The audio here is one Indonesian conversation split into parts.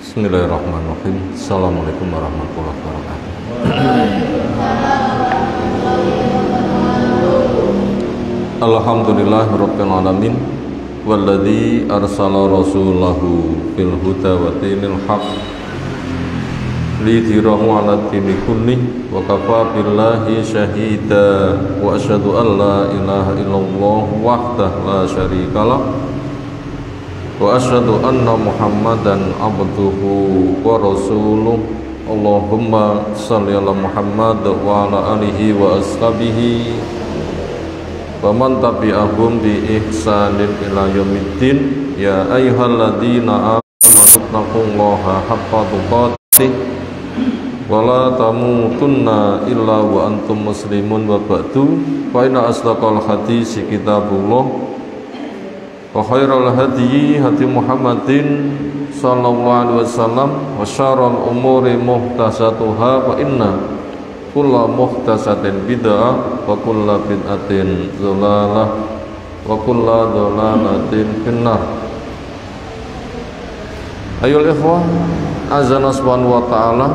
Bismillahirrahmanirrahim. Assalamualaikum warahmatullahi wabarakatuh. Alhamdulillahirabbil alamin walladzi arsala rasulahu bil huda wa dinil haq lidhirahu 'ala dini kullih wa kafa billahi syahida wa asyhadu an la ilaha illallah wahdahu la syarikalah wa asyhadu anna Muhammadan abduhu wa rasuluh. Allahumma shalli ala Muhammad wa ala alihi wa ashabihi wa man tabi'ahum bi ihsanin ila yaumiddin. Ya ayyuhalladzina amanu taqullaha haqqa tuqatih wa la tamutunna illa wa antum muslimun wa ba'du. Fa inna asdaqal hadisi kitabullah wa khairal hadyi hadi Muhammadin sallallahu alaihi wasallam wa syarrul umuri muhdatsatuha fa inna kulla muhdatsatin bid'ah wa kulla bid'atin dhalalah wa kulla dhalalatin finnar. Ayol ikhwah azana subhanahu wa ta'ala,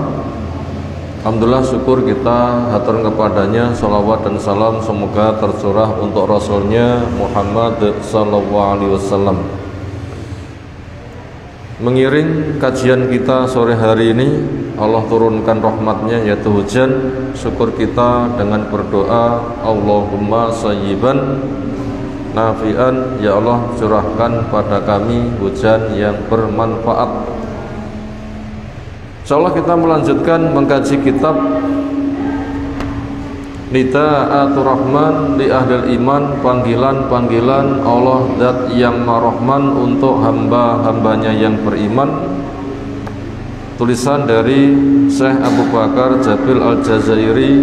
alhamdulillah syukur kita hatur kepadanya, salawat dan salam semoga tercurah untuk Rasulnya Muhammad sallallahu alaihi wasallam. Mengiring kajian kita sore hari ini, Allah turunkan rahmatnya yaitu hujan. Syukur kita dengan berdoa, Allahumma sayyiban nafi'an, ya Allah curahkan pada kami hujan yang bermanfaat. Insyaallah kita melanjutkan mengkaji kitab Nida'atur Rahman li Ahlil Iman, panggilan-panggilan Allah Zat yang Mar-Rahman untuk hamba-hambanya yang beriman. Tulisan dari Syekh Abu Bakar Jabil Al-Jazairi.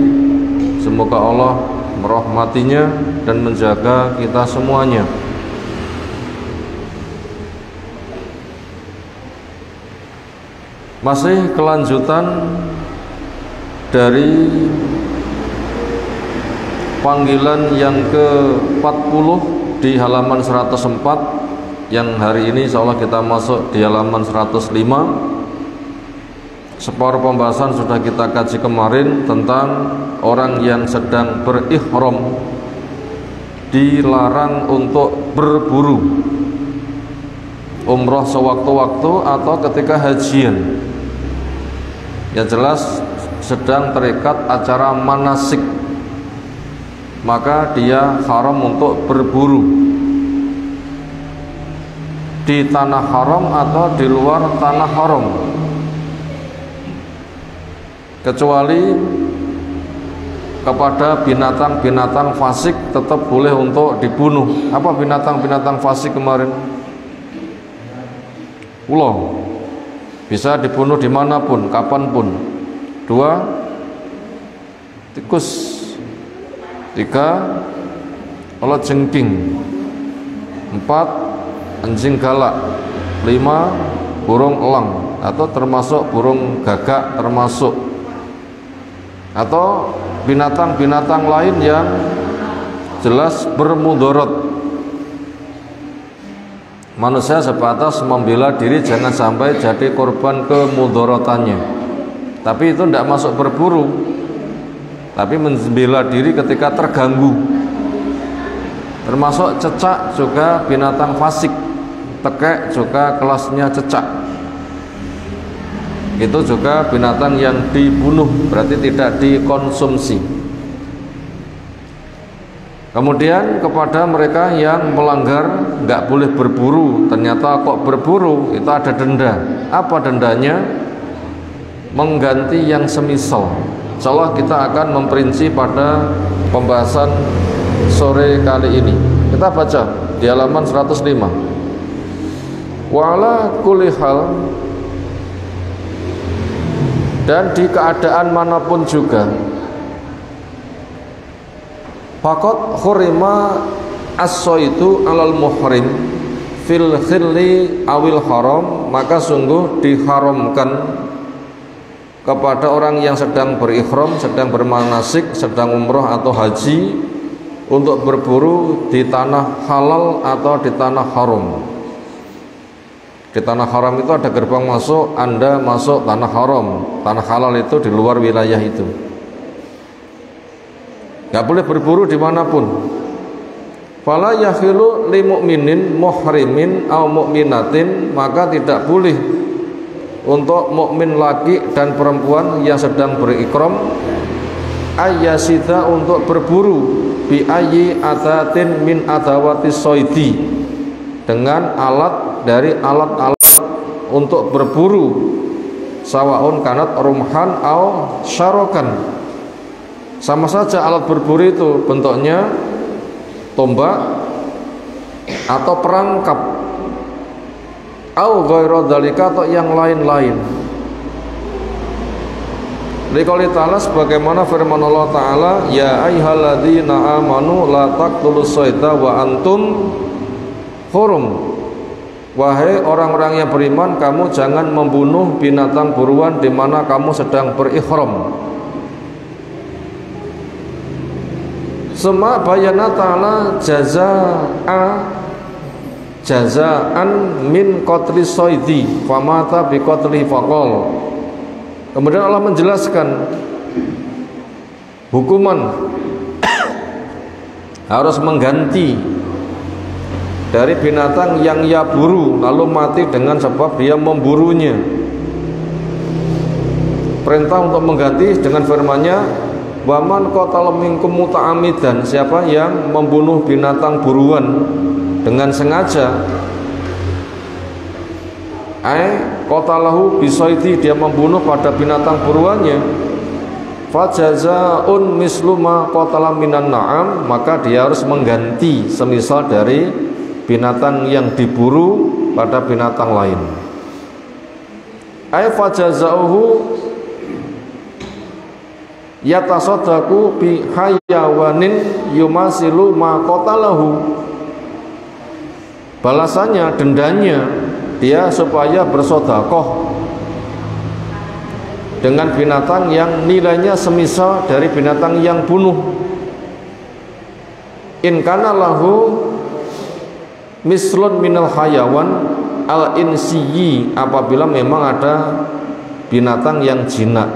Semoga Allah merahmatinya dan menjaga kita semuanya. Masih kelanjutan dari panggilan yang ke-40 di halaman 104, yang hari ini insyaallah kita masuk di halaman 105. Separuh pembahasan sudah kita kaji kemarin tentang orang yang sedang berihram dilarang untuk berburu umroh sewaktu-waktu atau ketika hajian. Yang jelas sedang terikat acara manasik, maka dia haram untuk berburu di tanah haram atau di luar tanah haram, kecuali kepada binatang-binatang fasik tetap boleh untuk dibunuh. Apa binatang-binatang fasik kemarin? Ulo bisa dibunuh dimanapun, kapanpun. 2, tikus. 3, ulat jengking. 4, anjing galak. 5, burung elang atau termasuk burung gagak termasuk, atau binatang-binatang lain yang jelas bermudarat. Manusia sebatas membela diri, jangan sampai jadi korban kemudaratannya. Tapi itu tidak masuk berburu, tapi membela diri ketika terganggu. Termasuk cecak juga binatang fasik. Tekek juga kelasnya cecak. Itu juga binatang yang dibunuh, berarti tidak dikonsumsi. Kemudian kepada mereka yang melanggar nggak boleh berburu, ternyata kok berburu, itu ada denda. Apa dendanya? Mengganti yang semisal. Insyaallah kita akan memperinci pada pembahasan sore kali ini. Kita baca di halaman 105. Wa ala kulli hal, dan di keadaan manapun juga, faqad khurima as-saidu alal muhrim fil khilli awil haram, maka sungguh diharamkan kepada orang yang sedang berihram, sedang bermanasik, sedang umroh atau haji, untuk berburu di tanah halal atau di tanah haram. Di tanah haram itu ada gerbang masuk, Anda masuk tanah haram. Tanah halal itu di luar wilayah itu. Gak boleh berburu dimanapun. Fala yahilu li mu'minin muhrimin au mu'minatin, maka tidak boleh untuk mukmin laki dan perempuan yang sedang berikram ayyasida untuk berburu bi ayyi atatin min adawati soidi, dengan alat dari alat-alat untuk berburu, sawaun kanat rumhan au syarokan, sama saja alat berburu itu bentuknya tombak atau perangkap, au ghairu dzalika atau yang lain-lain. Liqouli ta'ala, sebagaimana firman Allah Ta'ala, ya ayyuhalladzina amanu la taqtulus shayda wa antum hurum. Wahai orang-orang yang beriman, kamu jangan membunuh binatang buruan di mana kamu sedang berihram. Sema bayana ta'ala jazaan min qatli soidi famata bi qatli faqal. Kemudian Allah menjelaskan hukuman harus mengganti dari binatang yang ia buru lalu mati dengan sebab dia memburunya. Perintah untuk mengganti dengan firman-Nya, waman qatala minkum muta'ammidan, siapa yang membunuh binatang buruan dengan sengaja, qatalahu bisaidi, dia membunuh pada binatang buruannya, fajazaun mislu ma qatala minan na'am, maka dia harus mengganti semisal dari binatang yang diburu pada binatang lain. Fajazauhu yatasaddaqu bi hayawanin yumasilu ma qatalahu, balasannya, dendanya, dia supaya bersedekah dengan binatang yang nilainya semisal dari binatang yang bunuh. In kana lahu mislun minal hayawan al insiyyi, apabila memang ada binatang yang jinak.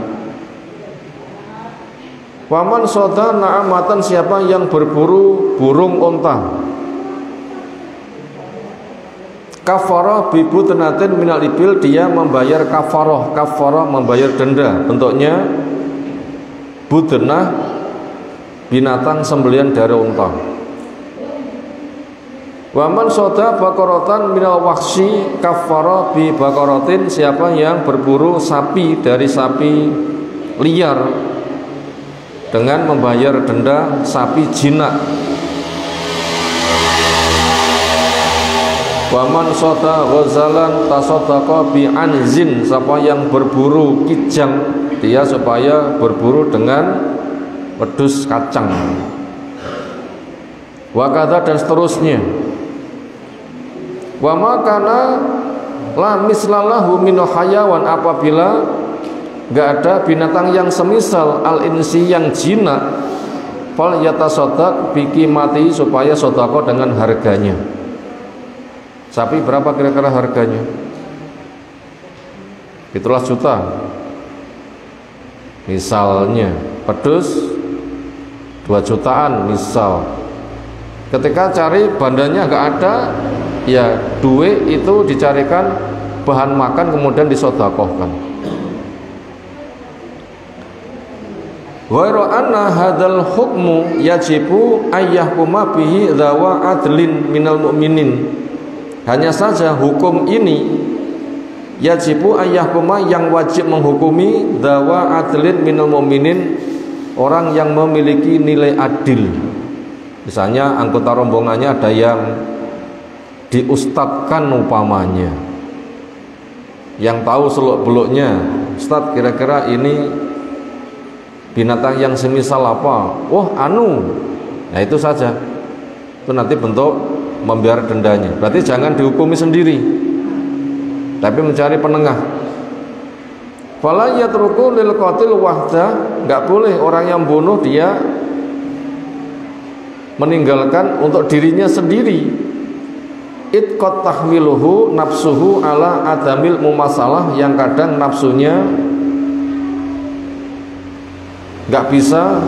Waman soda na'amatan, siapa yang berburu burung unta, kafarah bibutnatin minal ibil, dia membayar kafarah. Kafarah membayar denda, bentuknya budnah, binatang sembelihan dari unta. Waman soda bakorotan minal waksi kafarah bi bakorotin, siapa yang berburu sapi dari sapi liar dengan membayar denda sapi jinak. Waman soda ghazalan tasaddaqa bi anzin, siapa yang berburu kijang, dia supaya berburu dengan wedus kacang. Wakada, dan seterusnya. Wa makana la mislalahu min hayawan, apabila enggak ada binatang yang semisal al insi yang jinak, fal yatasaddaq bi qimati, supaya sedekah dengan harganya. Sapi berapa kira-kira harganya? 17 juta misalnya, pedus 2 jutaan misal. Ketika cari bandanya nggak ada, ya duit itu dicarikan bahan makan kemudian disedekahkan. Ghairu anna hadzal hukmu yajibu ayyahkuma bihi dzawa adlin minal mu'minin. Hanya saja hukum ini yajibu ayyahkuma, yang wajib menghukumi, dzawa adlin minal mu'minin, orang yang memiliki nilai adil. Misalnya anggota rombongannya ada yang diustadkan umpamanya, yang tahu seluk-beluknya, Ustaz kira-kira ini binatang yang semisal apa? Oh nah itu saja, itu nanti bentuk membayar dendanya. Berarti jangan dihukumi sendiri, tapi mencari penengah. Fala yatruku lil qatil wahda, enggak boleh orang yang bunuh dia meninggalkan untuk dirinya sendiri. Itqat tahmiluhu nafsuhu ala adamil mumasalah, yang kadang nafsunya nggak bisa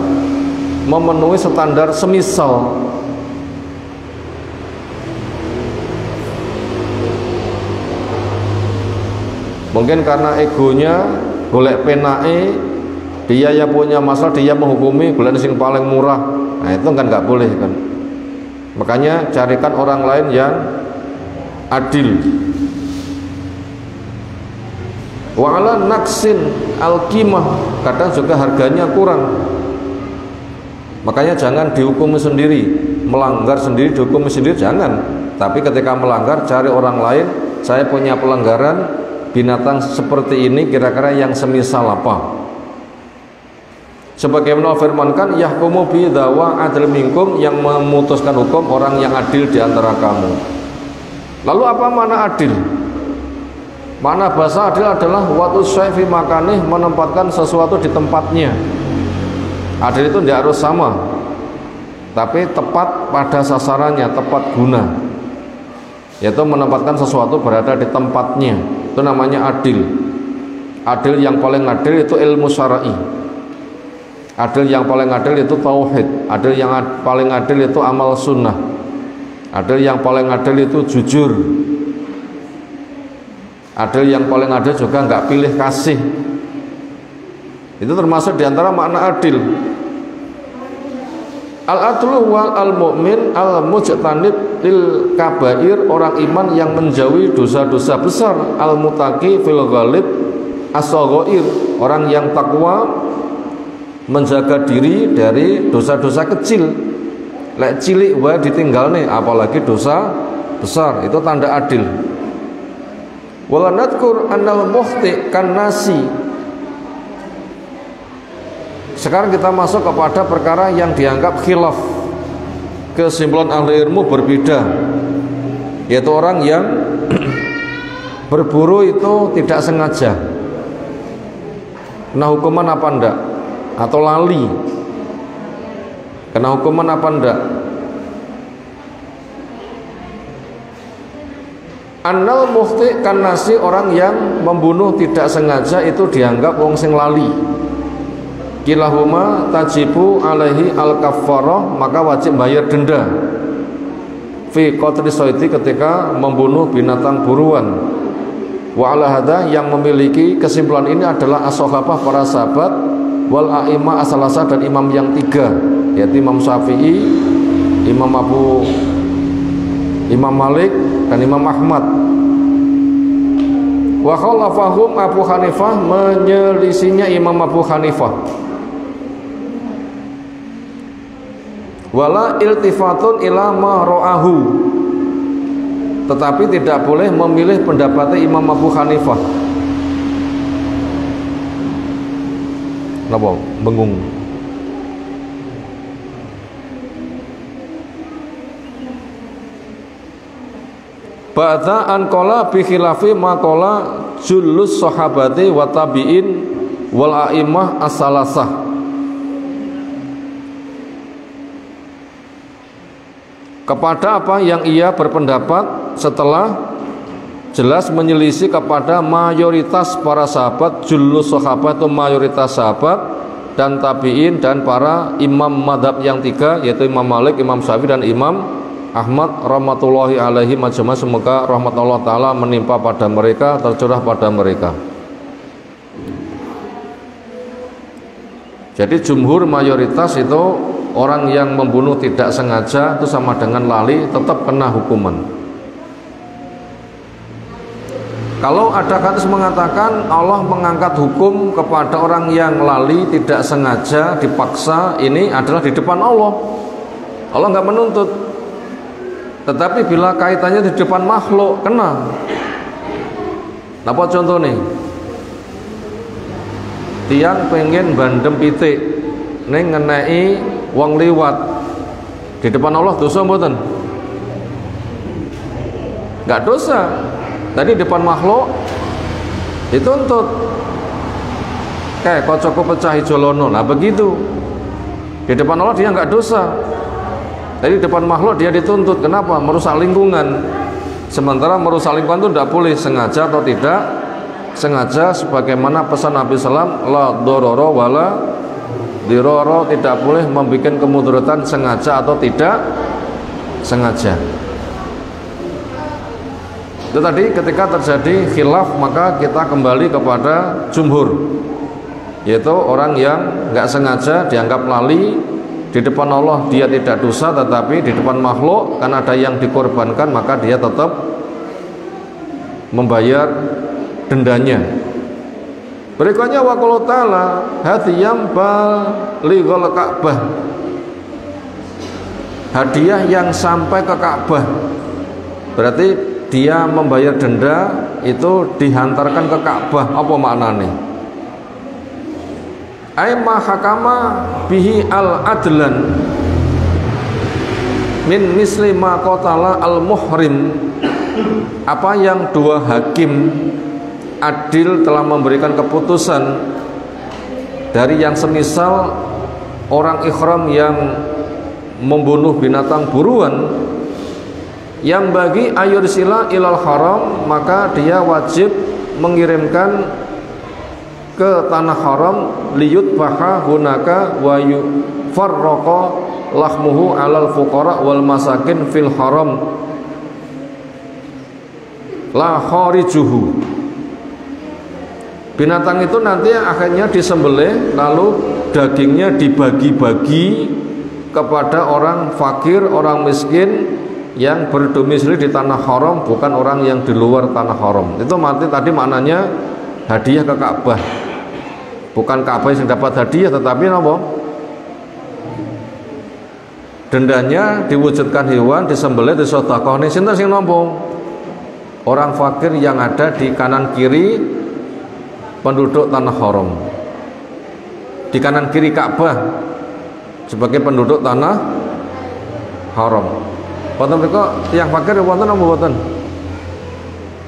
memenuhi standar semisal. Mungkin karena egonya golek penake, dia yang punya masalah, dia menghukumi golek sing paling murah. Nah itu kan nggak boleh kan. Makanya carikan orang lain yang adil. Wa ala naksin al-qimah, kadang juga harganya kurang. Makanya jangan dihukumi sendiri, melanggar sendiri dihukumi sendiri jangan. Tapi ketika melanggar cari orang lain, saya punya pelanggaran binatang seperti ini, kira-kira yang semisal apa. Sebagaimana firmankan, yahkumu bi dawa adil minkum, yang memutuskan hukum orang yang adil di antara kamu. Lalu apa makna adil? Makna bahasa adil adalah watus syai' fi makanih, menempatkan sesuatu di tempatnya. Adil itu tidak harus sama, tapi tepat pada sasarannya, tepat guna, yaitu menempatkan sesuatu berada di tempatnya. Itu namanya adil. Adil yang paling adil itu ilmu syar'i. Adil yang paling adil itu tauhid. Adil yang paling adil itu amal sunnah. Adil yang paling adil itu jujur. Adil yang paling adil juga nggak pilih kasih. Itu termasuk diantara makna adil. Al-adlu wal al-mu'min al-mujtanib lil kabair, orang iman yang menjauhi dosa-dosa besar. Al-mutaqi fil ghalib as-saghair, orang yang takwa menjaga diri dari dosa-dosa kecil. Lek cilik wae ditinggalne, apalagi dosa besar, itu tanda adil. Wala nadkur annal mukhti kan nasi. Sekarang kita masuk kepada perkara yang dianggap khilaf, kesimpulan ahli ilmu berbeda, yaitu orang yang berburu itu tidak sengaja, kena hukuman apa enggak? Atau lali, kena hukuman apa enggak? Annal mukhti kan nasi, orang yang membunuh tidak sengaja itu dianggap wong sing lali. Kilahuma tajibu alaihi al-kaffarah, maka wajib bayar denda. Fi qatri sayti, ketika membunuh binatang buruan. Wa ala hadza, yang memiliki kesimpulan ini adalah as-sahabah, para sahabat, wal a'imah as-salasa, dan imam yang tiga, yaitu Imam Syafi'i, Imam Malik, dan Imam Ahmad. Wa khalafahum Abu Hanifah, menyelisinya Imam Abu Hanifah. Wala iltifatun ila ma ra'ahu, tetapi tidak boleh memilih pendapatnya Imam Abu Hanifah. Napa bengung? Ba'da an qala bi khilafi ma qala jullus sahabati wa tabi'in wal a'immah as-salasah. Kepada apa yang ia berpendapat setelah jelas menyelisih kepada mayoritas para sahabat, jullus sahabat itu mayoritas sahabat, dan tabi'in, dan para imam madhab yang tiga, yaitu Imam Malik, Imam Syafi'i, dan Imam Ahmad rahmatullahi alaihi majma'. Semoga rahmat Allah Ta'ala menimpa pada mereka, tercurah pada mereka. Jadi jumhur, mayoritas itu orang yang membunuh tidak sengaja itu sama dengan lali, tetap kena hukuman. Kalau ada hadis mengatakan Allah mengangkat hukum kepada orang yang lali tidak sengaja dipaksa, ini adalah di depan Allah. Allah nggak menuntut. Tetapi bila kaitannya di depan makhluk, kena. Napa contoh nih? Tiang pengen bandem pitik, neng ngenei wong liwat, di depan Allah dosa mboten? Enggak dosa. Tadi depan makhluk dituntut. Kayak kocokku pecah hijau lono. Nah begitu. Di depan Allah dia enggak dosa. Jadi depan makhluk dia dituntut. Kenapa? Merusak lingkungan. Sementara merusak lingkungan itu tidak boleh, sengaja atau tidak sengaja, sebagaimana pesan Nabi SAW, la dororo wala diroro, tidak boleh membuat kemudaratan sengaja atau tidak sengaja. Itu tadi ketika terjadi khilaf, maka kita kembali kepada jumhur, yaitu orang yang nggak sengaja dianggap lali. Di depan Allah dia tidak dosa, tetapi di depan makhluk karena ada yang dikorbankan, maka dia tetap membayar dendanya. Berikutnya waqala ta'ala hadiyam balighal Ka'bah, hadiah yang sampai ke Ka'bah. Berarti dia membayar denda itu dihantarkan ke Ka'bah. Apa maknanya? Ai mahakama bihi al-adlan min misli ma qatala al-muhrim, apa yang dua hakim adil telah memberikan keputusan dari yang semisal orang ihram yang membunuh binatang buruan, yang bagi ayursila ilal haram, maka dia wajib mengirimkan ke tanah haram liyut baha hunaka wa yufarraqa lahmuhu alal fuqara wal masakin fil haram la kharijuhu. Binatang itu nanti akhirnya disembelih, lalu dagingnya dibagi-bagi kepada orang fakir, orang miskin yang berdomisili di tanah haram, bukan orang yang di luar tanah haram. Itu tadi maknanya hadiah ke Ka'bah. Bukan Ka'bah yang dapat hadiah, tetapi apa? Dendanya diwujudkan hewan, disembelih, disedekahne. Sinten sing nampa? Orang fakir yang ada di kanan kiri penduduk tanah haram. Di kanan kiri Ka'bah sebagai penduduk tanah haram. Wonten mereka tiang fakir wonten apa mboten?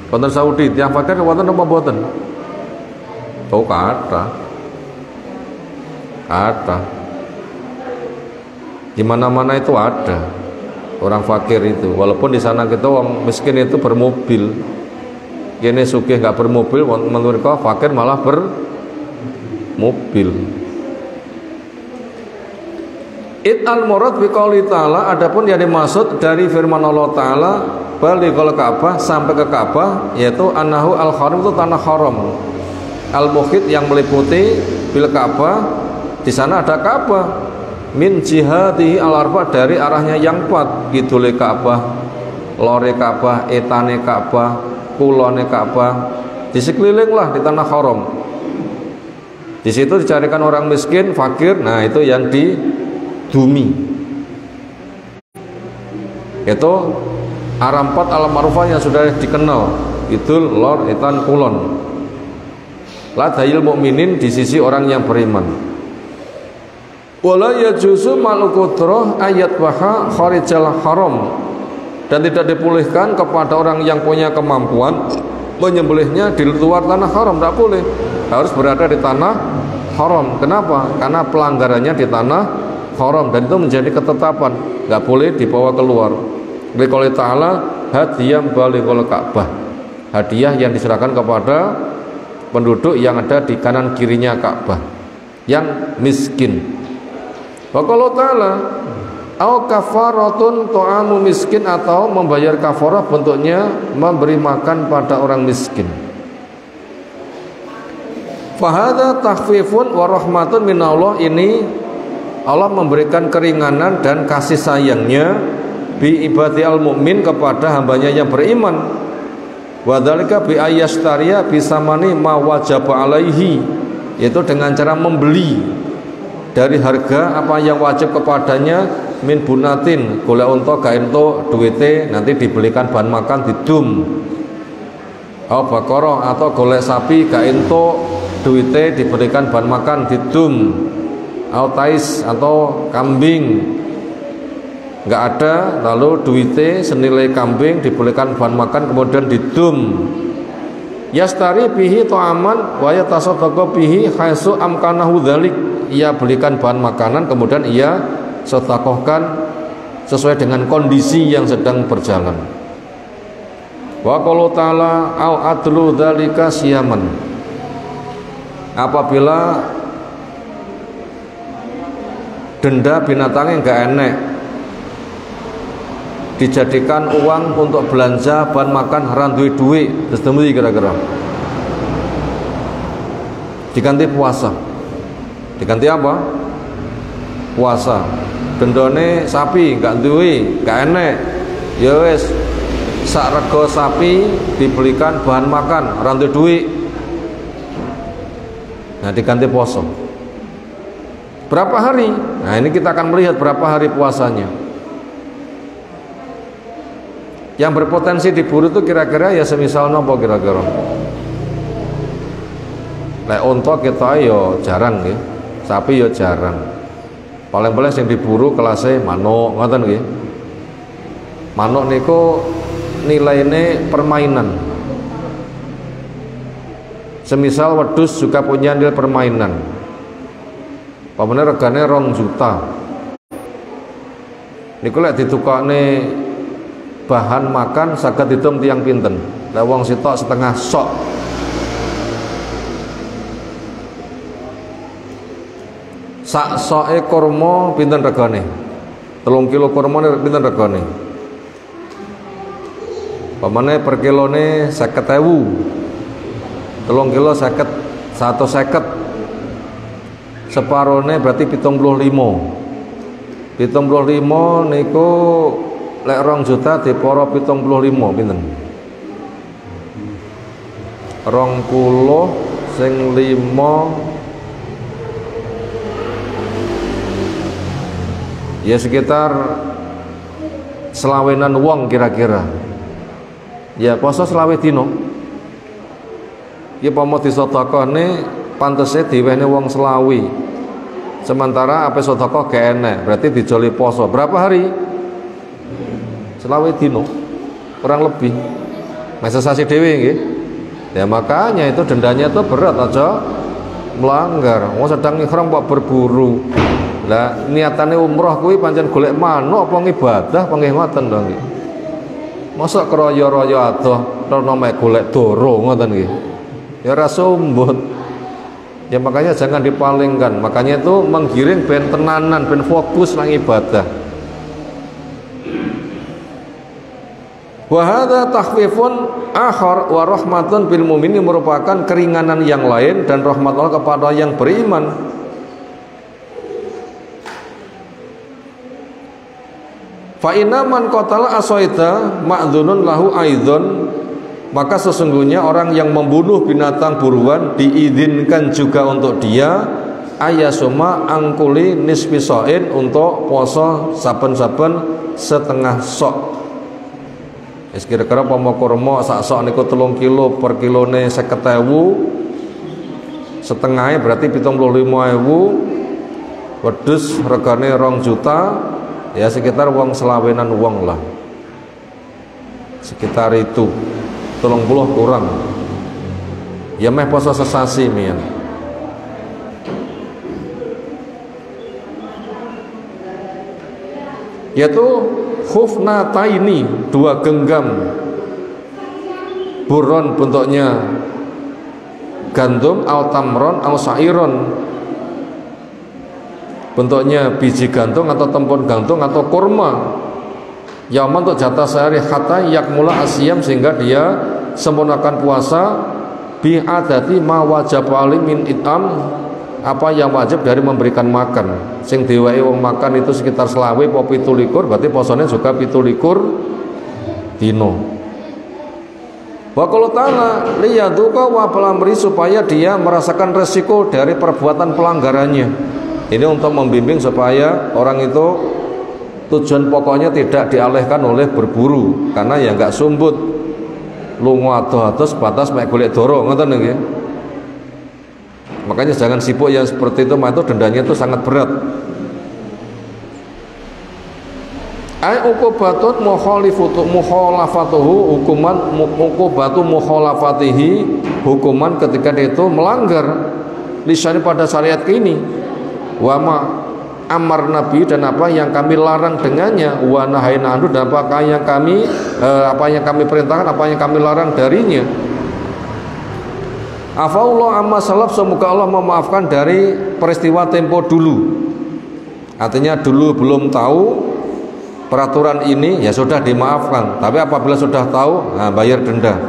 Wonten Saudi tiang fakir wonten apa mboten? Oh, ada. Di mana-mana itu ada orang fakir itu. Walaupun di sana kita orang miskin itu bermobil, ini sugih nggak bermobil, menurut kau fakir malah bermobil. It al murad bi qouli ta'ala, adapun yang dimaksud dari firman Allah Ta'ala balighal Ka'bah, sampai ke Ka'bah, yaitu annahu al haram, itu tanah haram, al muhit yang meliputi bil Ka'bah. Di sana ada Ka'bah, min jihati al arba, dari arahnya yang empat, kidule Ka'bah, lore Ka'bah, etane Ka'bah, kulone Ka'bah, di sekeliling lah di tanah haram. Di situ dicarikan orang miskin, fakir, nah itu yang didumi. Itu arah empat al ma'rufah yang sudah dikenal, idul, lor, etan, kulon. Ladayil mukminin, di sisi orang yang beriman. Wala yajuzu malukudroh ayat waha kharijal haram, dan tidak dipulihkan kepada orang yang punya kemampuan menyembelihnya di luar tanah haram. Tidak boleh, harus berada di tanah haram. Kenapa? Karena pelanggarannya di tanah haram, dan itu menjadi ketetapan, nggak boleh dibawa keluar. Liqouli ta'ala hadiyam balighal Ka'bah, hadiah yang diserahkan kepada penduduk yang ada di kanan kirinya Ka'bah, yang miskin. Wa qala ta'ala au kafaratun ta'amu miskin, atau membayar kafarah bentuknya memberi makan pada orang miskin. Fahadha takhfifun wa rahmatun minallah, ini Allah memberikan keringanan dan kasih sayangnya bi ibadi al mukmin, kepada hambanya yang beriman. Wa dzalika bi ayyastariya bisamani ma wajaba alaihi, yaitu dengan cara membeli dari harga apa yang wajib kepadanya, min bunatin, golek unta gak entuk duwite, nanti dibelikan bahan makan didum. Au bakara, atau golek sapi gak entuk duwite, diberikan bahan makan didum. Au tais, atau kambing nggak ada, lalu duwite senilai kambing, dibelikan bahan makan kemudian didum. Yastari bihi ta'aman wa yatasaddaqu bihi haitsu amkanahu dzalik, ia belikan bahan makanan kemudian ia sedekahkan sesuai dengan kondisi yang sedang berjalan. Wa qala ta'ala au adlu dzalika siyaman, apabila denda binatangnya enggak enek dijadikan uang untuk belanja bahan makan haran duit terus temui kira-kira diganti puasa, diganti apa? Puasa. Dendone sapi enggak duwe, enggak enek, ya wis sak rego sapi dibelikan bahan makan haran duit. Nah, diganti poso. Berapa hari? Nah, ini kita akan melihat berapa hari puasanya. Yang berpotensi diburu itu kira-kira ya semisal nopo kira-kira. Lek unta kita yo jarang nggih. Sapi yo jarang. Paling-paling sing diburu kelasnya manuk, ngoten nggih. Manuk niku nilaine permainan. Semisal wedhus juga punya nilai permainan. Pamane regane 2 juta. Niku lek ditukokne bahan makan saged ditum tiyang pinten. Lek wong sitok setengah sok. Sak soke kurma pinten regane? 3 kilo kurma pinten regane? Pamane per kilone 50.000. 3 kilo 150. Separone berarti 75. 75 niku lek 2 juta diporo 75 pinten? 20 sing 5 ya sekitar selawenan wong kira-kira. Ya poso selawe dino. Ya pomo disedekahne pantese diwehne wong selawi. Sementara apa sedekah gak enek, berarti dijoli poso. Berapa hari? Selawe dino. Kurang lebih. Masa sasi dhewe nggih. Ya makanya itu dendanya itu berat aja melanggar. Wong sedang ihram kok berburu. Lah niatane umroh kuwi pancen golek manuk apa ngibadah apa nggih ngoten to nggih. Mosok kroyo-royo adoh rono mek golek doro ngoten nggih. Ya ora sumbut. Ya makanya jangan dipalingkan. Makanya itu menggiring ben tenanan, ben fokus nang ibadah. Wa hadza takhfifun akhar wa rahmatun bil mu'minin, merupakan keringanan yang lain dan rahmat Allah kepada yang beriman. Fa inna man qatala asaita ma'dzunun lahu aidzon, maka sesungguhnya orang yang membunuh binatang buruan diizinkan juga untuk dia ayasuma angkuli nisfi sa'in, untuk poso saben-saben setengah sok. Wis kira-kira pomo kurma sak sok niku 3 kilo per kilone 50.000, setengahnya berarti 75.000. Wedhus regane 2 juta, ya sekitar wong selawenan wong lah, sekitar itu 30 kurang ya meh poso sesasi mian. Yaitu khufnataini, 2 genggam buron bentuknya gandum, al tamron al sairon bentuknya biji gantung atau tempon gantung atau kurma, yaman untuk jatah sehari, hatta yakmula asyam, sehingga dia sempurnakan puasa bi adati ma wajib ali min itam, apa yang wajib dari memberikan makan. Sing diwehi wong makan itu sekitar selawe apa 17, berarti posone juga 17 dino. Wa qala ta'ala liyaduqa wa pelamri, supaya dia merasakan resiko dari perbuatan pelanggarannya. Ini untuk membimbing supaya orang itu tujuan pokoknya tidak dialihkan oleh berburu, karena ya enggak sumbut lunga ado-ado sebatas mek golek doro, ngoten nggih. Makanya jangan sibuk yang seperti itu, maka itu dendanya itu sangat berat. Ai uqubatun mukhalafatuhu, hukuman uqubatu mukhalafatihi, hukuman ketika dia itu melanggar lisani pada syariat ini. Wa ma amar nabi dan apa yang kami larang dengannya, wa nahaina anhu dan apa yang kami perintahkan, apa yang kami larang darinya. Afaullah amma salaf, semoga Allah memaafkan dari peristiwa tempo dulu. Artinya dulu belum tahu peraturan ini ya sudah dimaafkan, tapi apabila sudah tahu bayar denda.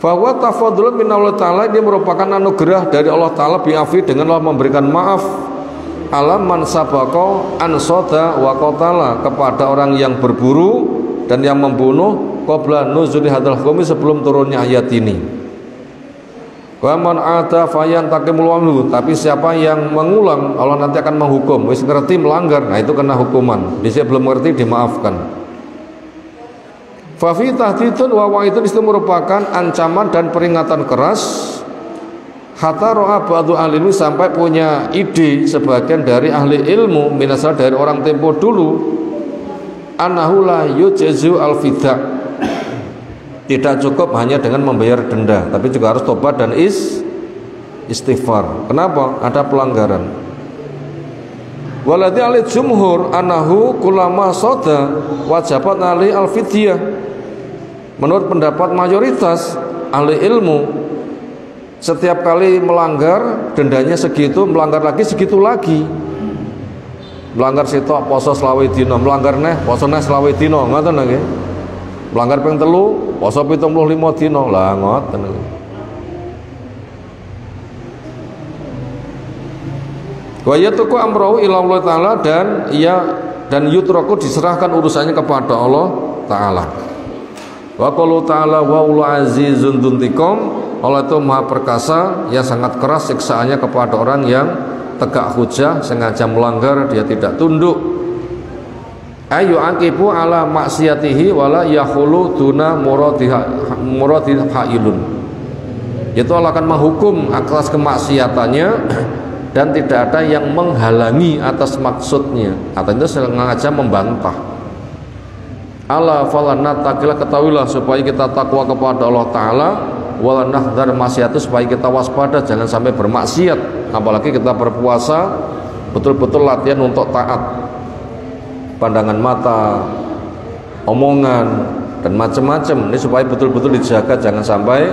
Bahwa tafadhul min Allah Ta'ala, dia merupakan anugerah dari Allah Ta'ala bi'afi, dengan Allah memberikan maaf alam man sabaqo ansada wa qatala, kepada orang yang berburu dan yang membunuh qabla nuzuli hadzal hukmi, sebelum turunnya ayat ini. Wa man ata fayantakimul wamlu, tapi siapa yang mengulang Allah nanti akan menghukum. Wis ngerti melanggar, nah itu kena hukuman. Dia belum ngerti dimaafkan. Fa fi tahdidun wa wa'idun, itu merupakan ancaman dan peringatan keras. Hatta ro'a ba'du ahli ilmi, sampai punya ide sebagian dari ahli ilmu minasal, dari orang tempo dulu, annahu la yujzu al-fida', tidak cukup hanya dengan membayar denda, tapi juga harus tobat dan istighfar. Kenapa? Ada pelanggaran. Waladhi alih jumhur annahu kulama soda wajabat alih al-fidyah. Menurut pendapat mayoritas ahli ilmu, setiap kali melanggar dendanya segitu, melanggar lagi segitu lagi. Melanggar sitok poso selawe dino, melanggar neh poso neh selawe dino, ngoten nggih. Melanggar ping 3 poso 75 dino, lah ngoten nggih. Wa yatuku amrahu ila Allah Ta'ala, dan yutraku, diserahkan urusannya kepada Allah Ta'ala. Wa qalu ta'ala wa ul azizun dzuntiqam, Allah itu maha perkasa yang sangat keras siksaannya kepada orang yang tegak hujah, sengaja melanggar, dia tidak tunduk. Ayu aqibu ala maksiatihi wala yahulu duna muradil hailun, itu Allah akan menghukum atas kemaksiatannya dan tidak ada yang menghalangi atas maksudnya, atau itu sengaja membantah. Ala falana takilah, ketahuilah supaya kita takwa kepada Allah Ta'ala, wala nahdhar maksiat, supaya kita waspada jangan sampai bermaksiat. Apalagi kita berpuasa, betul-betul latihan untuk taat, pandangan mata, omongan, dan macam-macam. Ini supaya betul-betul dijaga, jangan sampai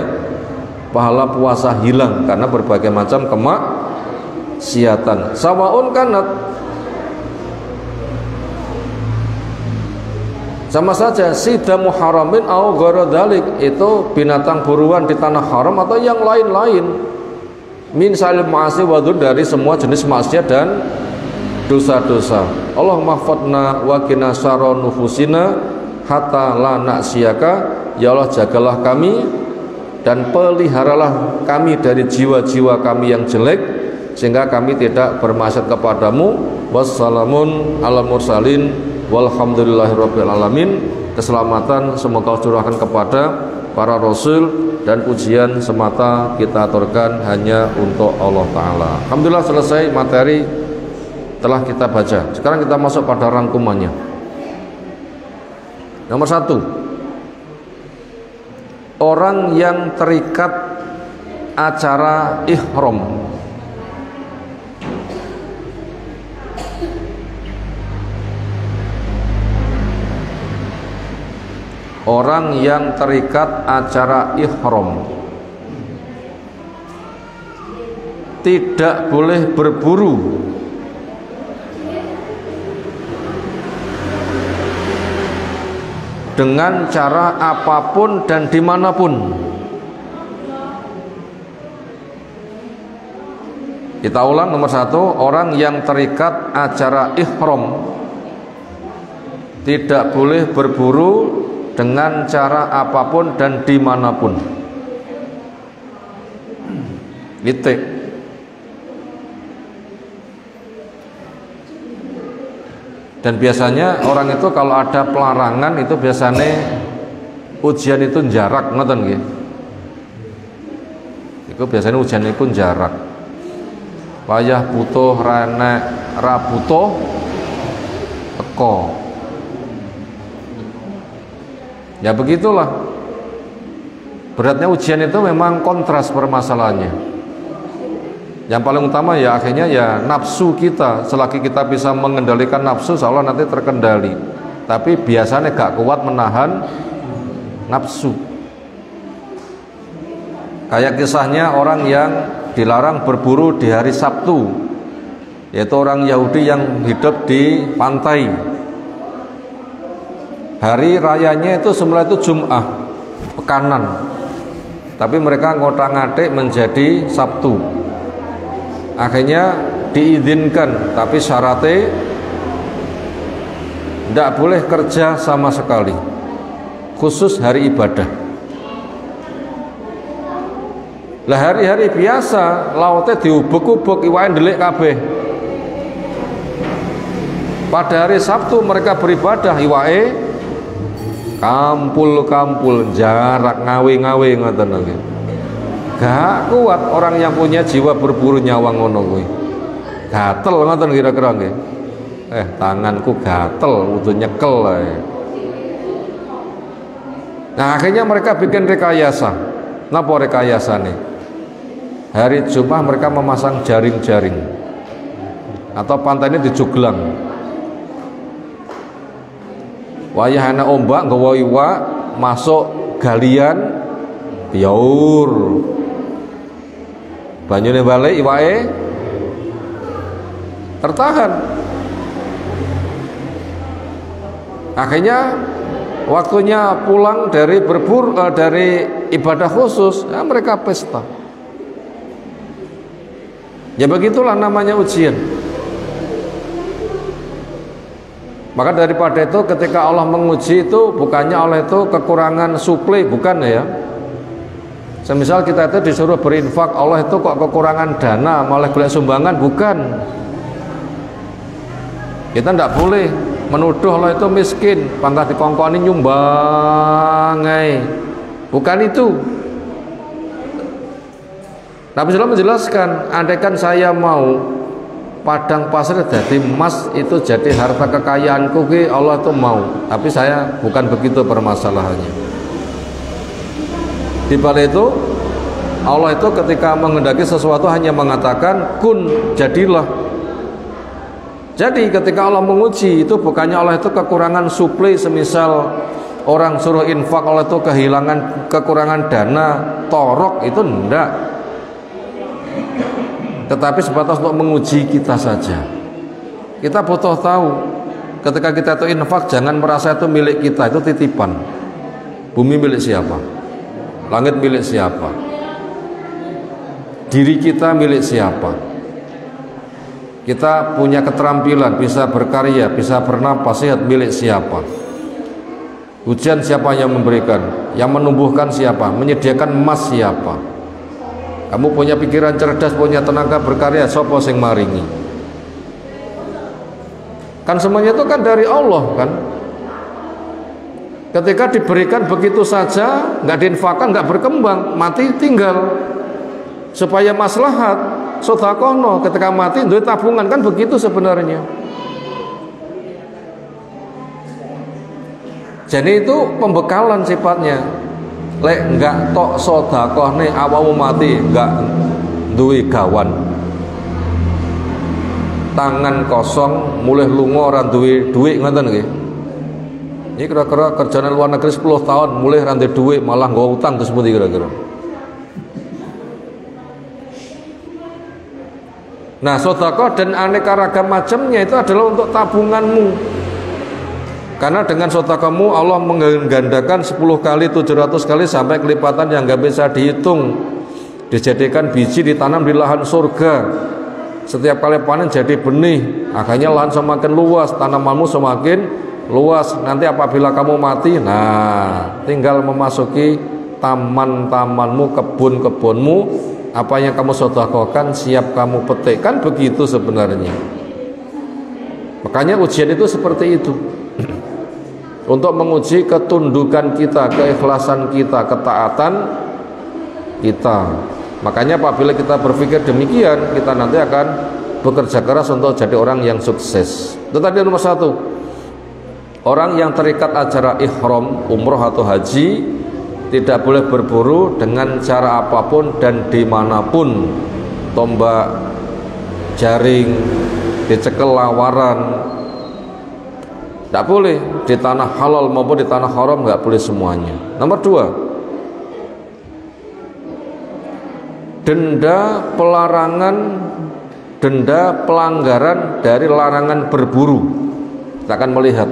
pahala puasa hilang karena berbagai macam kemaksiatan. Sawaun kanat, sama saja sida muharamin au ghairu dzalik, itu binatang buruan di tanah haram atau yang lain-lain, min salim ma'asi wadud, dari semua jenis maksiat dan dosa-dosa. Allahumma fadna wa qina syarra nufusina hatta la na'siyaka, ya Allah jagalah kami dan peliharalah kami dari jiwa-jiwa kami yang jelek, sehingga kami tidak bermaksiat kepadamu. Wassalamun ala mursalin walhamdulillahirabbil alamin. Keselamatan semoga curahkan kepada para rasul, dan pujian semata kita aturkan hanya untuk Allah Ta'ala. Alhamdulillah, selesai materi telah kita baca. Sekarang kita masuk pada rangkumannya. Nomor 1, orang yang terikat acara ihram. Orang yang terikat acara ihram tidak boleh berburu dengan cara apapun dan dimanapun. Kita ulang, nomor 1, orang yang terikat acara ihram tidak boleh berburu dengan cara apapun dan dimanapun. Titik. Dan biasanya orang itu kalau ada pelarangan itu biasanya ujian itu jarak, ngoten nggih. Itu biasanya ujian itu jarak. Payah butuh renek ra butuh teko. Ya begitulah. Beratnya ujian itu memang kontras permasalahannya. Yang paling utama ya akhirnya ya nafsu kita. Selagi kita bisa mengendalikan nafsu, insya Allah nanti terkendali. Tapi biasanya gak kuat menahan nafsu. Kayak kisahnya orang yang dilarang berburu di hari Sabtu, yaitu orang Yahudi yang hidup di pantai. Hari rayanya itu semula itu Jum'ah, pekanan, tapi mereka ngotak-ngatik menjadi Sabtu. Akhirnya diizinkan, tapi syaratnya tidak boleh kerja sama sekali, khusus hari ibadah. Lah hari-hari biasa lautnya diubek-ubek, iwae ndelik kabeh. Pada hari Sabtu mereka beribadah, iwae kampul-kampul, jarak ngawe-ngawe ngoten nggih. Gak kuat orang yang punya jiwa berburu nyawang ngono kuwi. Gatel ngoten kira-kira nggih. Tanganku gatel, kudu nyekel ae. Nah, akhirnya mereka bikin rekayasa. Napa rekayasane? Hari Jumat mereka memasang jaring-jaring. Atau pantainya dijuglang. Wayah ana ombak nggawa iwak masuk galian biaur. Banyune balik iwake tertahan. Akhirnya waktunya pulang dari dari ibadah khusus, ya mereka pesta. Ya begitulah namanya ujian. Maka daripada itu ketika Allah menguji itu bukannya Allah itu kekurangan suplai, bukan ya. Semisal kita itu disuruh berinfak, Allah itu kok kekurangan dana malah boleh sumbangan, bukan. Kita tidak boleh menuduh Allah itu miskin, pangkat dikongkoni nyumbang, bukan itu. Nabi SAW menjelaskan, andaikan saya mau padang pasir jadi emas itu jadi harta kekayaanku, Allah itu mau. Tapi saya bukan begitu permasalahannya. Di balik itu Allah itu ketika menghendaki sesuatu hanya mengatakan kun, jadilah. Jadi ketika Allah menguji itu bukannya Allah itu kekurangan suplai, semisal orang suruh infak Allah itu kekurangan dana, torok, itu enggak. Tetapi sebatas untuk menguji kita saja. Kita butuh tahu ketika kita itu infak, jangan merasa itu milik kita, itu titipan. Bumi milik siapa? Langit milik siapa? Diri kita milik siapa? Kita punya keterampilan, bisa berkarya, bisa bernapas, sehat, milik siapa? Hujan siapa yang memberikan? Yang menumbuhkan siapa? Menyediakan emas siapa? Kamu punya pikiran cerdas, punya tenaga berkarya, sapa sing maringi? Kan semuanya itu kan dari Allah kan. Ketika diberikan begitu saja, nggak diinfakkan, nggak berkembang, mati tinggal. Supaya maslahat, sedekahno ketika mati duit tabungan, kan begitu sebenarnya. Jadi itu pembekalan sifatnya. Lek nggak tok sedekahne awakmu mati, nggak duwe gawan. Tangan kosong, mulih lunga ora duwe duit, ngoten nggih. Ini kira-kira kerjaan luar negeri 10 tahun mulai rantai duit malah nggawa utang terus seperti kira-kira. Nah, sedekah dan aneka ragam macamnya itu adalah untuk tabunganmu. Karena dengan sedekahmu Allah menggandakan 10 kali, 700 kali sampai kelipatan yang nggak bisa dihitung. Dijadikan biji ditanam di lahan surga. Setiap kali panen jadi benih, akhirnya lahan semakin luas, tanamanmu semakin luas. Nanti apabila kamu mati, nah tinggal memasuki taman-tamanmu, kebun-kebunmu, apa yang kamu sedekahkan siap kamu petik. Kan begitu sebenarnya. Makanya ujian itu seperti itu. Untuk menguji ketundukan kita, keikhlasan kita, ketaatan kita. Makanya apabila kita berpikir demikian, kita nanti akan bekerja keras untuk jadi orang yang sukses. Itu tadi nomor 1. Orang yang terikat acara ihram, umroh atau haji tidak boleh berburu dengan cara apapun dan dimanapun. tombak, jaring, dicekel lawaran. Tidak boleh di tanah halal maupun di tanah haram, nggak boleh semuanya. Nomor 2, denda pelanggaran dari larangan berburu. Kita akan melihat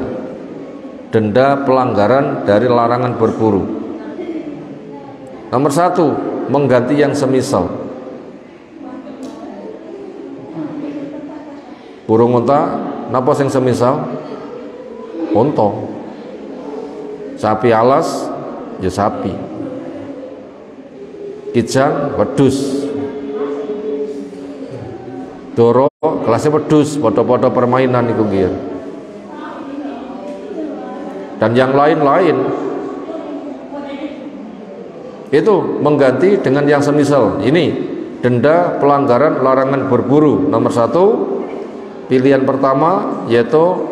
denda pelanggaran dari larangan berburu. Nomor 1, mengganti yang semisal. Burung unta, napa sing semisal? Unta. Sapi alas, ya sapi. Kijang, wedhus. Doro, kelasnya wedhus, podo-podo permainan iku nggih. Dan yang lain-lain itu mengganti dengan yang semisal. Ini denda pelanggaran larangan berburu. Nomor 1, pilihan pertama yaitu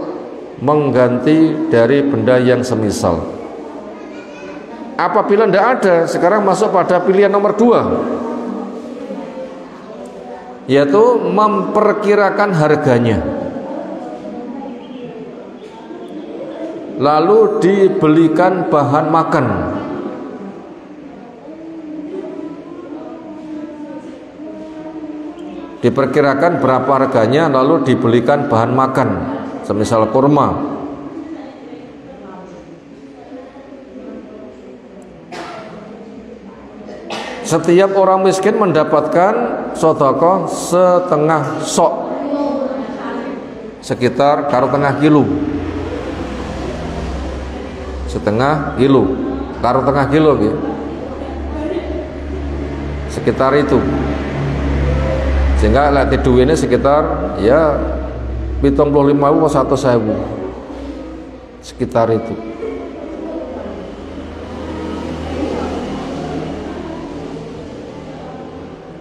mengganti dari benda yang semisal. Apabila tidak ada, sekarang masuk pada pilihan nomor 2, yaitu memperkirakan harganya, lalu dibelikan bahan makan. Diperkirakan berapa harganya, lalu dibelikan bahan makan, semisal kurma. Setiap orang miskin mendapatkan sedekah setengah sok, sekitar karo tengah kilo. Setengah kilo, karo tengah kilo gitu. Sekitar itu. Sehingga lek duwene sekitar ya 75.000 atau 100.000, sekitar itu.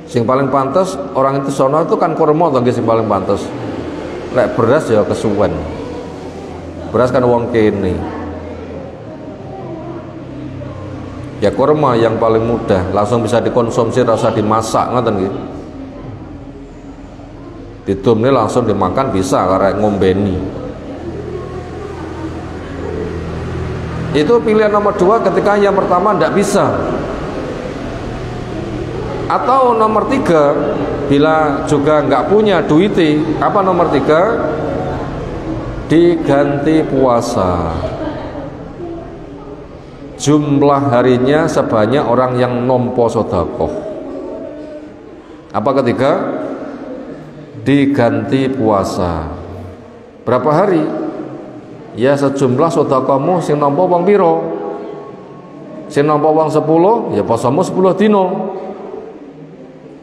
Sing paling pantas orang itu sono itu kan kurma to nggih, sing paling pantas. Lek beras ya kesuwen. Beras kan wong kene. Ya kurma yang paling mudah, langsung bisa dikonsumsi, rasa dimasak ngoten nggih. Ditumne langsung dimakan bisa, karek ngombeni. Itu pilihan nomor 2 ketika yang pertama tidak bisa. Atau nomor 3, bila juga nggak punya duiti, apa nomor 3? Diganti puasa. Jumlah harinya sebanyak orang yang nompo sedekah. Apa ketiga? Diganti puasa. Berapa hari? Ya sejumlah sedekahmu sing nampa wong pira? Sing nampa wong 10, ya posomu 10 dina.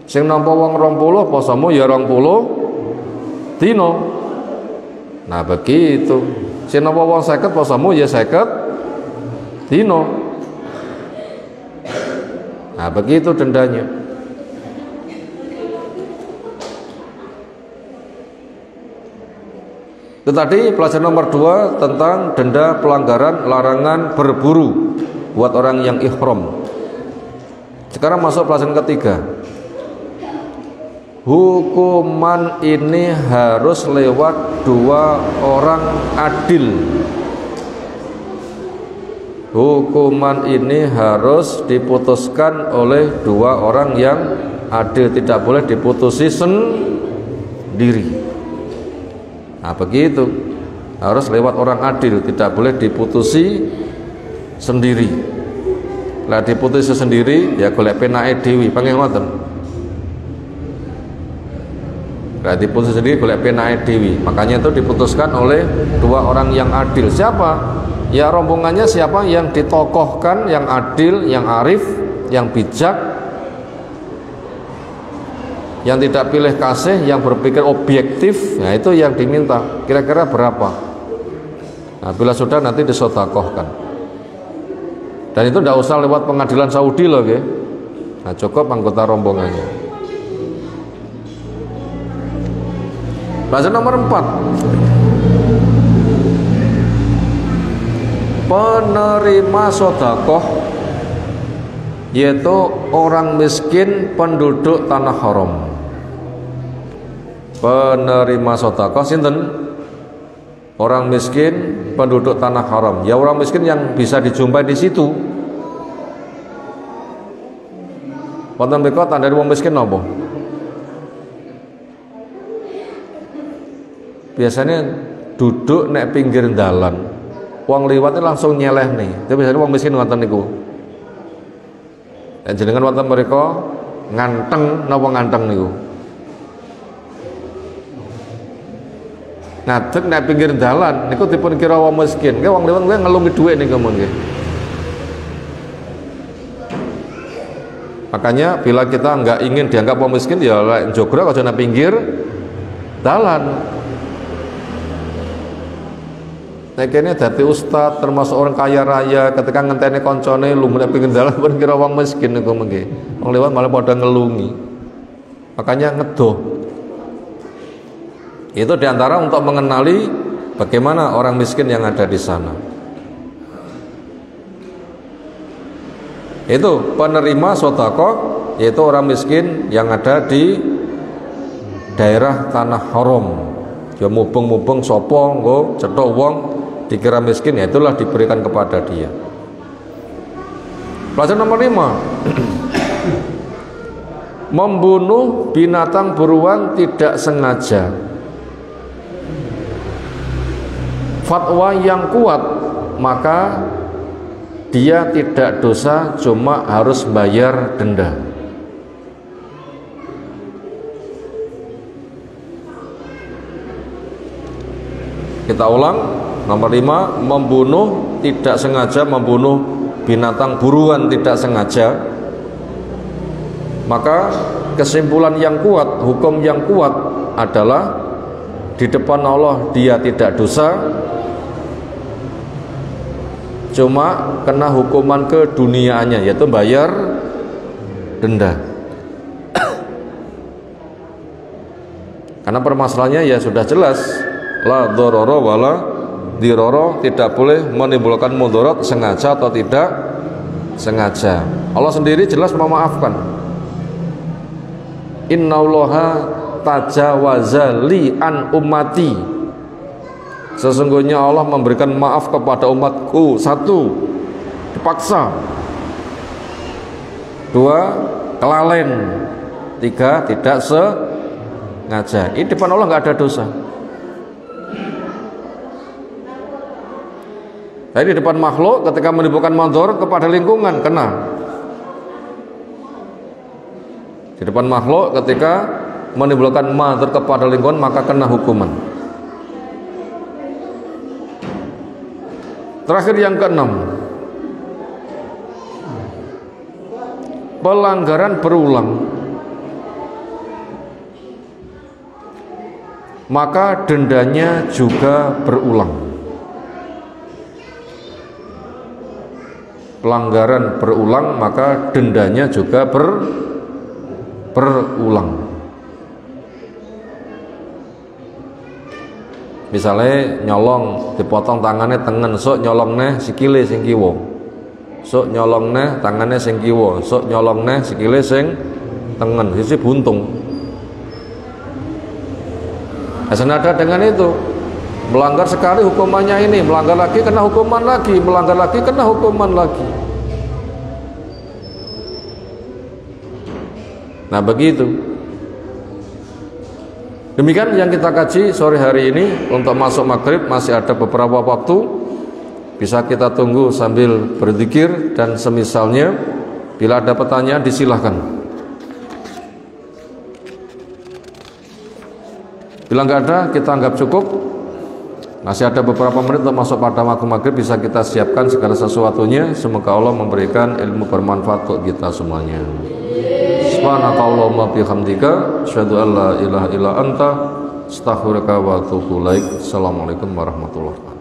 Sing nampa wong 20, posomu ya 20 dina. Nah begitu. Sing nampa wong 50, posomu ya 50 dina. Nah begitu dendanya. Itu tadi pelajaran nomor 2 tentang denda pelanggaran larangan berburu buat orang yang ihram. Sekarang masuk pelajaran ketiga. Hukuman ini harus lewat 2 orang adil. Hukuman ini harus diputuskan oleh 2 orang yang adil, tidak boleh diputusi sendiri. Nah begitu, harus lewat orang adil, tidak boleh diputusi sendiri. Lah diputusi sendiri ya golek penake dhewe, pengen ngoten. Lah diputusi sendiri golek penake dhewe. Makanya itu diputuskan oleh 2 orang yang adil. Siapa? Ya rombongannya siapa yang ditokohkan, yang adil, yang arif, yang bijak, yang tidak pilih kasih, yang berpikir objektif. Nah itu yang diminta. Kira-kira berapa? Nah bila sudah nanti disedekahkan. Dan itu tidak usah lewat pengadilan Saudi loh, ya. Nah cukup anggota rombongannya. Pelajaran nomor 4. Penerima sedekah yaitu orang miskin penduduk tanah haram. penerima sedekah sinten? Orang miskin penduduk tanah haram. Ya orang miskin yang bisa dijumpai di situ. Wonten mriku tandane wong miskin napa? Biasanya duduk nek pinggir dalan. Wong liwat langsung nyelehne. Itu biasanya wong miskin ngoten niku. Nek jenengan wonten mriku nganteng napa nganteng niku? Ngadeg nek pinggir dalan niku dipun kira wong miskin. Nggih wong liwat ngelungi dhuwit niku nggih. Makanya bila kita nggak ingin dianggap wong miskin ya jogrok aja nang pinggir dalan. Nek kene dadi ustad termasuk orang kaya raya ketika ngenteni koncone lunga nang pinggir dalan pun kira wong miskin niku nggih. Wong liwat malah padha ngelungi. Makanya ngedoh. Itu diantara untuk mengenali bagaimana orang miskin yang ada di sana. Itu penerima sedekah, yaitu orang miskin yang ada di daerah tanah haram. Ya mubeng-mubeng sapa nggo cetok wong dikira miskin, ya itulah diberikan kepada dia. Pelajaran nomor 5. Membunuh binatang buruan tidak sengaja. Fatwa yang kuat, maka dia tidak dosa, cuma harus bayar denda. Kita ulang, nomor 5, membunuh tidak sengaja, membunuh binatang buruan tidak sengaja, maka kesimpulan yang kuat, hukum yang kuat adalah di depan Allah dia tidak dosa, cuma kena hukuman keduniaannya, yaitu bayar denda. Karena permasalahannya ya sudah jelas, la dororo wala diroro, tidak boleh menimbulkan mudarat sengaja atau tidak sengaja. Allah sendiri jelas memaafkan. Innallaha tajawaza li an ummati. Sesungguhnya Allah memberikan maaf kepada umatku. 1, dipaksa. 2, kelalen. 3, tidak sengaja. Ini depan Allah nggak ada dosa. Jadi di depan makhluk ketika menimbulkan mandor kepada lingkungan kena. Di depan makhluk ketika menimbulkan mandor kepada lingkungan maka kena hukuman. Terakhir yang ke-6, pelanggaran berulang, maka dendanya juga berulang. Pelanggaran berulang maka dendanya juga berulang. Misalnya nyolong dipotong tangannya tengen, sok nyolong neh sikile sing kiwa, sok nyolong neh tangannya sing kiwa, sok nyolong neh sikile sing tengen, sisi buntung. Nah, senada dengan itu, melanggar sekali hukumannya ini, melanggar lagi kena hukuman lagi, melanggar lagi kena hukuman lagi. Nah begitu. Demikian yang kita kaji sore hari ini. Untuk masuk maghrib masih ada beberapa waktu, bisa kita tunggu sambil berzikir dan semisalnya. Bila ada pertanyaan disilahkan. Bila nggak ada kita anggap cukup. Masih ada beberapa menit untuk masuk pada waktu maghrib, bisa kita siapkan segala sesuatunya. Semoga Allah memberikan ilmu bermanfaat untuk kita semuanya. Subhanakallahumma bihamdika asyhadu an la ilaha illa anta astaghfiruka wa atubu ilaik. Assalamualaikum warahmatullahi wabarakatuh.